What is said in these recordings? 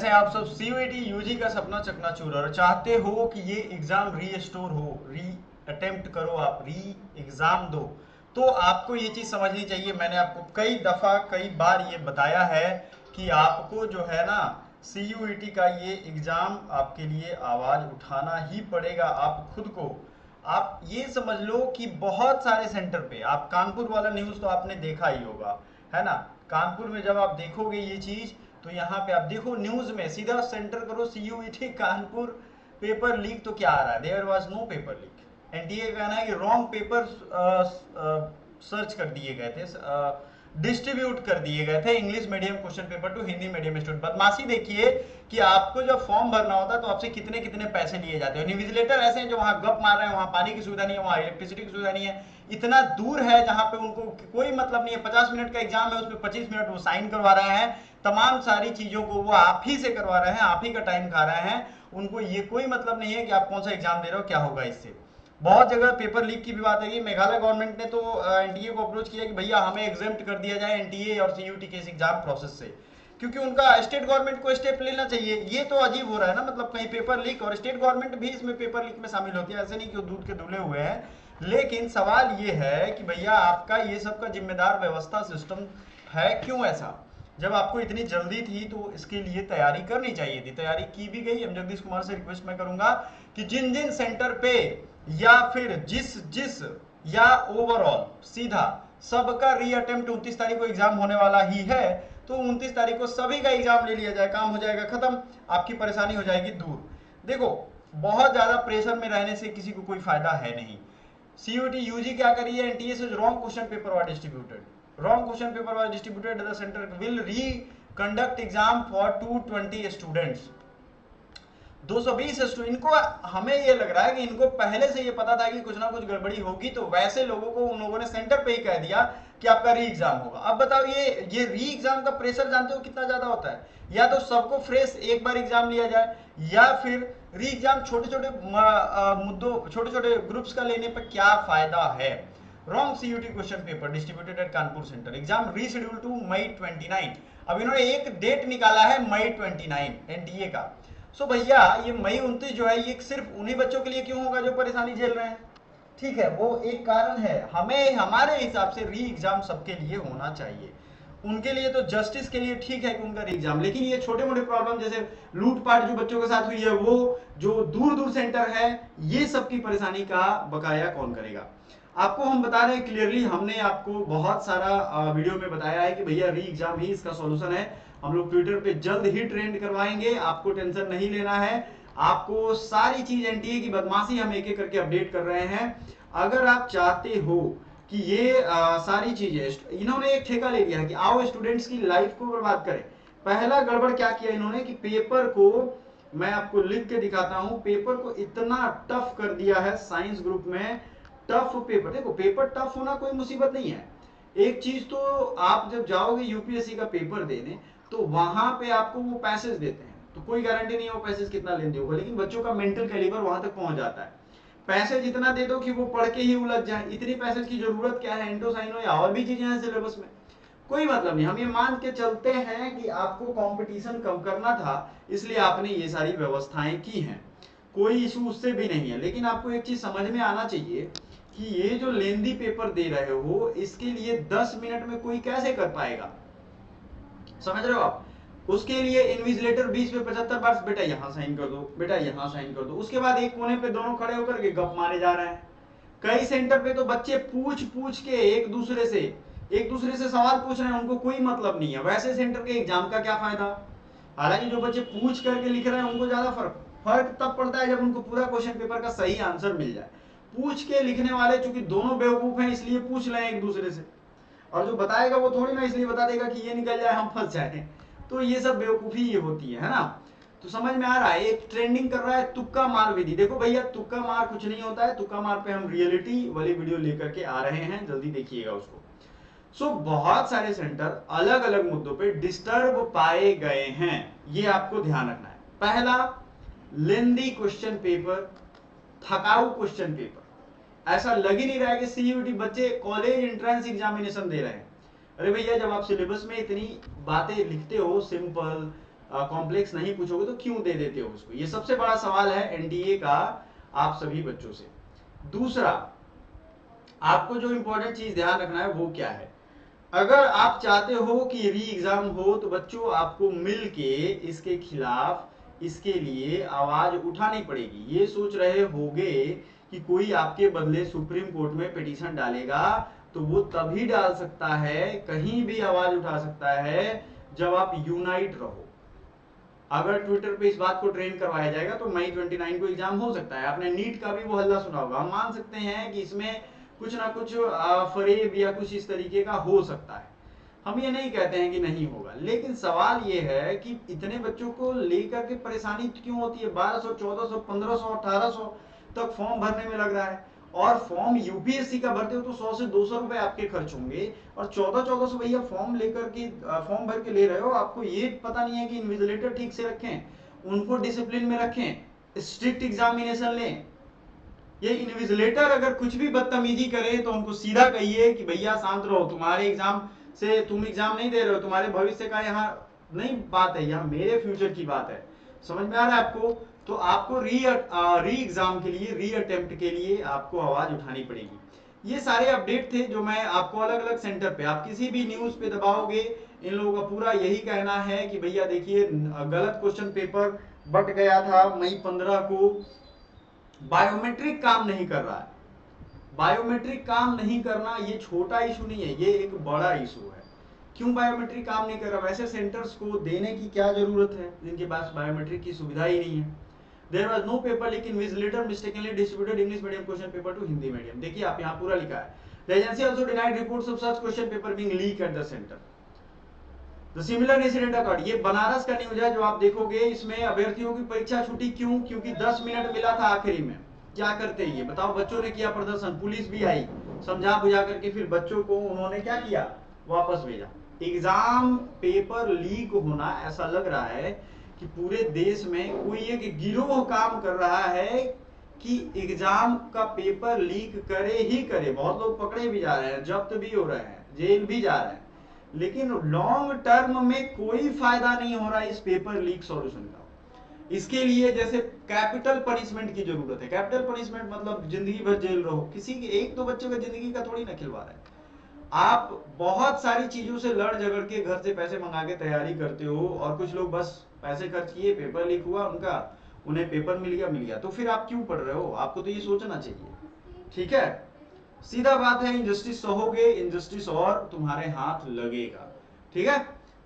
हैं आप सब। सीयूईटी यूजी का सपना चकनाचूर और चाहते हो कि ये एग्जाम रीस्टोर हो, री अटेम्प्ट करो, आप री एग्जाम दो, तो आपको ये चीज समझनी चाहिए। मैंने आपको कई दफा कई बार ये बताया है कि आपको जो है ना सीयूईटी का ये एग्जाम आपके लिए आवाज उठाना ही पड़ेगा। आप खुद को आप ये समझ लो कि बहुत सारे सेंटर पे, आप कानपुर वाला न्यूज़ तो आपने देखा ही होगा, है ना। कानपुर में जब आप देखोगे ये चीज़, तो यहाँ पे आप देखो न्यूज़ में सीधा सेंटर करो सीयूईटी कानपुर, पेपर लीक, तो क्या आ रहा है, there was no paper leak. NTA का कहना है कि रॉन्ग पेपर सर्च कर दिए गए थे, डिस्ट्रीब्यूट कर दिए गए थे English medium question paper to Hindi medium student. बदमाशी देखिए कि आपको जब फॉर्म भरना होता है तो आपसे कितने कितने पैसे लिए जाते हैं। इन्विजिलेटर ऐसे हैं जो वहां गप मार रहे हैं, वहां पानी की सुविधा नहीं है, वहां इलेक्ट्रिसिटी की सुविधा नहीं है, इतना दूर है जहां पे उनको कोई मतलब नहीं है। 50 मिनट का एग्जाम है, उसमें 25 मिनट वो साइन करवा रहे हैं, तमाम सारी चीजों को वो आप ही से करवा रहे हैं, आप ही का टाइम खा रहे हैं। उनको ये कोई मतलब नहीं है कि आप कौन सा एग्जाम दे रहे हो, क्या होगा इससे। बहुत जगह पेपर लीक की भी बात है। मेघालय गवर्नमेंट ने तो एनटीए को अप्रोच किया कि भैया हमें एग्जेम्प्ट कर दिया जाए एनटीए और सीयूटी के इस एग्जाम प्रोसेस से, क्योंकि उनका स्टेट गवर्नमेंट को स्टेप लेना चाहिए। ये तो अजीब हो रहा है ना, मतलब कहीं पेपर लीक और स्टेट गवर्नमेंट भी इसमें पेपर लीक में शामिल होती है, ऐसे नहीं कि वो दूध के धुले हुए हैं। लेकिन सवाल ये है कि भैया आपका ये सब का जिम्मेदार व्यवस्था सिस्टम है क्यों ऐसा। जब आपको इतनी जल्दी थी तो इसके लिए तैयारी करनी चाहिए थी, तैयारी की भी गई। हम जगदीश कुमार से रिक्वेस्ट मैं करूंगा कि जिन जिन सेंटर पे या फिर जिस जिस या ओवरऑल सीधा सबका री अटेम्प्ट 29 तारीख को एग्जाम होने वाला ही है, तो 29 तारीख को सभी का एग्जाम ले लिया जाए, काम हो जाएगा खत्म, आपकी परेशानी हो जाएगी दूर। देखो बहुत ज्यादा प्रेशर में रहने से किसी को कोई फायदा है नहीं। सीयूटी यूजी क्या करी है, एनटीए से wrong question paper were distributed, wrong question paper were distributed, the centre will reconduct exam for 220 students, 220 student. इनको हमें ये लग रहा है कि इनको पहले से ये पता था कि कुछ ना कुछ गड़बड़ी होगी, तो वैसे लोगों को उन लोगों ने सेंटर पे ही कह दिया कि आपका री एग्जाम होगा। अब बताओ ये री एग्जाम का प्रेशर जानते हो कितना ज्यादा होता है। या तो सबको फ्रेश एक बार एग्जाम लिया जाए, या फिर री एग्जाम छोटे छोटे मुद्दों, छोटे छोटे ग्रुप्स का लेने पर क्या फायदा है। Wrong CUET question paper distributed at Kanpur centre, exam reschedule to May 29। अब इन्होंने एक डेट निकाला है मई 29 एनटीए का। सो भैया ये मई 29 जो है ये सिर्फ उन्हीं बच्चों के लिए क्यों होगा जो परेशानी झेल रहे हैं। ठीक है, वो एक कारण है। हमें हमारे हिसाब से री एग्जाम सबके लिए होना चाहिए, उनके लिए तो जस्टिस के लिए ठीक है कि उनका री एग्जाम, लेकिन ये छोटे मोटे प्रॉब्लम जैसे लूटपाट जो बच्चों के साथ हुई है, वो जो दूर दूर सेंटर है, ये सबकी परेशानी का बकाया कौन करेगा। आपको हम बता रहे हैं क्लियरली, हमने आपको बहुत सारा वीडियो में बताया है कि भैया री एग्जाम ही इसका सॉल्यूशन है। हम लोग ट्विटर पे जल्द ही ट्रेंड करवाएंगे, आपको टेंशन नहीं लेना है। आपको सारी चीज एनटीए की बदमाशी हम एक एक करके अपडेट कर रहे हैं। अगर आप चाहते हो कि ये सारी चीजें, इन्होंने एक ठेका ले लिया कि आओ स्टूडेंट्स की लाइफ को बर्बाद करें। पहला गड़बड़ क्या किया इन्होंने कि पेपर को, मैं आपको लिख के दिखाता हूं, पेपर को इतना टफ कर दिया है साइंस ग्रुप में। टफ पेपर, देखो पेपर टफ होना कोई मुसीबत नहीं है। एक चीज तो आप जब जाओगे यूपीएससी का पेपर देने, तो वहां पे आपको वो पैसेज देते हैं, तो कोई गारंटी नहीं है वो पैसेज कितना लेंदे होगा, लेकिन बच्चों का मेंटल कैलिबर वहां तक पहुंच जाता है। पैसेज इतना दे दो कि वो पढ़ के ही उलझ जाए, इतनी पैसेज की जरूरत क्या है, एंडोसाइनो या और भी चीजें हैं सिलेबस में, कोई मतलब नहीं। हम ये मान के चलते हैं कि आपको कंपटीशन कम करना था, इसलिए आपने ये सारी व्यवस्थाएं की हैं, कोई इशू उससे भी नहीं है। लेकिन आपको एक चीज समझ में आना चाहिए कि ये जो लेंदी पेपर दे रहे हो, इसके लिए 10 मिनट में कोई कैसे कर पाएगा, समझ रहे हो आप। उसके लिए इन्विजिलेटर 20 पे 75 बार बेटा यहां साइन कर दो, बेटा यहां साइन कर दो, उसके बाद एक कोने पे दोनों खड़े होकर के गप मारे जा रहे हैं। कई सेंटर पे तो बच्चे पूछ पूछ के एक दूसरे से सवाल पूछ रहे हैं, उनको कोई मतलब नहीं है। वैसे सेंटर के एग्जाम का क्या फायदा। हालांकि जो बच्चे पूछ करके लिख रहे हैं उनको ज्यादा फर्क तब पड़ता है जब उनको पूरा क्वेश्चन पेपर का सही आंसर मिल जाए। पूछ के लिखने वाले चूंकि दोनों बेवकूफ हैं, इसलिए पूछ रहे हैं एक दूसरे से, और जो बताएगा वो थोड़ी ना इसलिए बता देगा कि ये निकल जाए हम फंस जाए। तो ये सब बेवकूफी ये होती है ना। तो समझ में आ रहा है, एक ट्रेंडिंग कर रहा है तुक्का मार विधि। देखो भैया तुक्का मार कुछ नहीं होता है, तुक्का मार पे हम रियलिटी वाली वीडियो लेकर के आ रहे हैं, जल्दी देखिएगा उसको। सो बहुत सारे सेंटर अलग अलग मुद्दों पे डिस्टर्ब पाए गए हैं, ये आपको ध्यान रखना है। पहला, लेंदी क्वेश्चन पेपर, थकाऊ क्वेश्चन पेपर। ऐसा लग ही नहीं रहा है कि सीयूटी बच्चे कॉलेज एंट्रेंस एग्जामिनेशन दे रहे हैं। अरे भैया जब आप सिलेबस में इतनी बातें लिखते हो सिंपल, कॉम्प्लेक्स नहीं पूछोगे तो क्यों दे देते हो उसको? ये सबसे बड़ा सवाल है एनडीए का आप सभी बच्चों से। दूसरा, आपको जो इंपॉर्टेंट चीज ध्यान रखना है वो क्या है, अगर आप चाहते हो कि री एग्जाम हो तो बच्चों आपको मिलके इसके खिलाफ, इसके लिए आवाज उठानी पड़ेगी। ये सोच रहे होगे कि कोई आपके बदले सुप्रीम कोर्ट में पिटीशन डालेगा, तो वो तभी डाल सकता है, कहीं भी आवाज उठा सकता है जब आप यूनाइट रहो। अगर ट्विटर पे इस बात को ट्रेंड करवाया जाएगा तो मई 29 को एग्जाम हो सकता है। आपने नीट का भी वो हल्ला सुना होगा, हम मान सकते हैं कि इसमें कुछ ना कुछ फरेब या कुछ इस तरीके का हो सकता है। हम ये नहीं कहते हैं कि नहीं होगा, लेकिन सवाल ये है कि इतने बच्चों को लेकर के परेशानी क्यों होती है? 1200, 1400, 1500, 1800 तक फॉर्म भरने में लग रहा है, और फॉर्म यूपीएससी का भरते हो तो 100 से 200 रुपए आपके खर्च होंगे, और 1400 भैया फॉर्म लेकर के फॉर्म भर के ले रहे हो। आपको ये पता नहीं है कि इन्विजिलेटर ठीक से रखें, उनको डिसिप्लिन में रखें, स्ट्रिक्ट एग्जामिनेशन लें। ये इन्विजिलेटर अगर कुछ भी बदतमीजी करे तो उनको सीधा कहिए कि भैया शांत रहो, तुम्हारे एग्जाम से तुम एग्जाम नहीं दे रहे हो, तुम्हारे भविष्य का यहाँ नहीं बात है, यहाँ मेरे फ्यूचर की बात है। समझ में आ रहा है आपको? तो आपको री एग्जाम के लिए, री अटेम्प्ट के लिए आपको आवाज उठानी पड़ेगी। ये सारे अपडेट थे जो मैं आपको अलग अलग सेंटर पे, आप किसी भी न्यूज पे दबाओगे, इन लोगों का पूरा यही कहना है कि भैया देखिए गलत क्वेश्चन पेपर बट गया था मई 15 को, बायोमेट्रिक काम नहीं कर रहा है। बायोमेट्रिक काम नहीं करना ये छोटा इशू नहीं है, ये एक बड़ा इशू है। क्यों बायोमेट्रिक काम नहीं कर रहा? वैसे सेंटर्स को देने की क्या जरूरत है जिनके पास बायोमेट्रिक की सुविधा ही नहीं है। There was no paper leak, invigilator mistakenly distributed English medium question paper to Hindi medium. देखिए आप यहाँ पूरा लिखा है, the agency also denied reports of such question paper being leak at the centre. The similar incident occurred, ये बनारस का news है जो आप देखोगे, इसमें अभ्यर्थियों की परीक्षा छूटी। क्यों? क्योंकि 10 मिनट मिला था आखिरी में। क्या करते ये बताओ? बच्चों ने किया प्रदर्शन, पुलिस भी आई, समझा बुझा करके फिर बच्चों को उन्होंने क्या किया, वापस भेजा। एग्जाम पेपर लीक होना, ऐसा लग रहा है कि पूरे देश में कोई एक गिरोह काम कर रहा है कि एग्जाम का पेपर लीक करे ही करे। बहुत लोग पकड़े भी जा रहे हैं, जब्त भी हो रहे हैं, जेल भी जा रहे हैं, लेकिन लॉन्ग टर्म में कोई फायदा नहीं हो रहा इस पेपर लीक सॉल्यूशन का। इसके लिए जैसे कैपिटल पनिशमेंट की जरूरत है। कैपिटल पनिशमेंट मतलब जिंदगी भर जेल रहो। किसी एक दो बच्चे का जिंदगी का थोड़ी ना खिलवा रहा है। आप बहुत सारी चीजों से लड़ झगड़ के घर से पैसे मंगा के तैयारी करते हो, और कुछ लोग बस पैसे खर्च किए, पेपर लीक हुआ उनका, उन्हें पेपर मिल गया, तो फिर आप क्यों पढ़ रहे हो? आपको तो ये सोचना चाहिए। ठीक है, सीधा बात है, इनजस्टिस सहोगे, इनजस्टिस और तुम्हारे हाथ लगेगा। ठीक है,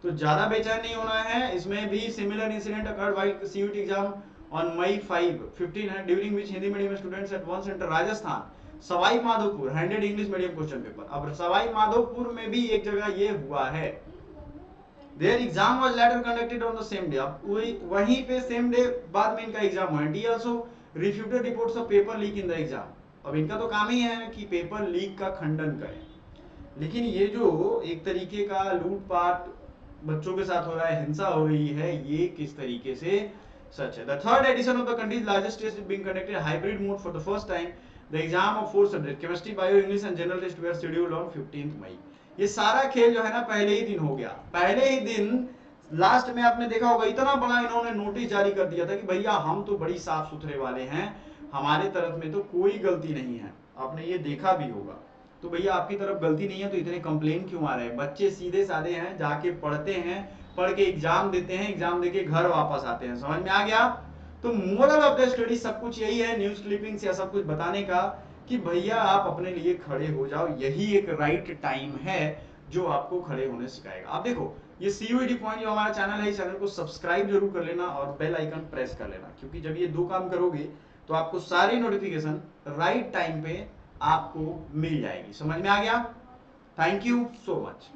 तो ज्यादा बेचैन नहीं होना है। इसमें भी similar incident occurred while CUET exam on May 15 है, during which Hindi medium students at one centre Rajasthan Sawai Madhopur handed English medium question paper. अब सवाई माधोपुर में भी एक जगह ये हुआ है, their exam was later conducted on the same day. अब वहीं पे सेम डे बाद में इनका एग्जाम हुआ है। D also refuted reports of paper leak in the exam. अब इनका तो काम ही है कि पेपर लीक का खंडन करें, लेकिन ये जो एक तरीके का लूटपाट बच्चों के साथ हो रहा है, हिंसा हो रही है, ये किस तरीके से सच है? The third edition of the country's largest test is being conducted hybrid mode for the first time. The exam of 4 subject chemistry, bio, English and general test were scheduled on 15 May. ये सारा खेल जो है ना पहले ही दिन हो गया। पहले ही दिन लास्ट में आपने देखा होगा, इतना बड़ा इन्होंने नोटिस जारी कर दिया था कि भैया हम तो बड़ी साफ सुथरे वाले हैं, हमारे तरफ में तो कोई गलती नहीं है। आपने ये देखा भी होगा। तो भैया आपकी तरफ गलती नहीं है तो इतने कंप्लेन क्यों आ रहे हैं? बच्चे सीधे साधे हैं, जाके पढ़ते हैं, पढ़ के एग्जाम देते हैं, एग्जाम देके घर वापस आते हैं। समझ में आ गया? तो मोरल ऑफ द स्टोरी सब कुछ यही है, न्यूज क्लिपिंग्स या सब कुछ बताने का कि भैया आप अपने लिए खड़े हो जाओ। यही एक राइट टाइम है जो आपको खड़े होने सिखाएगा। आप देखो ये सीयूईटी पॉइंट जो हमारा चैनल है, इस चैनल को सब्सक्राइब जरूर कर लेना और बेल आइकन प्रेस कर लेना, क्योंकि जब ये दो काम करोगे तो आपको सारी नोटिफिकेशन राइट टाइम पे आपको मिल जाएगी। समझ में आ गया? Thank you so much.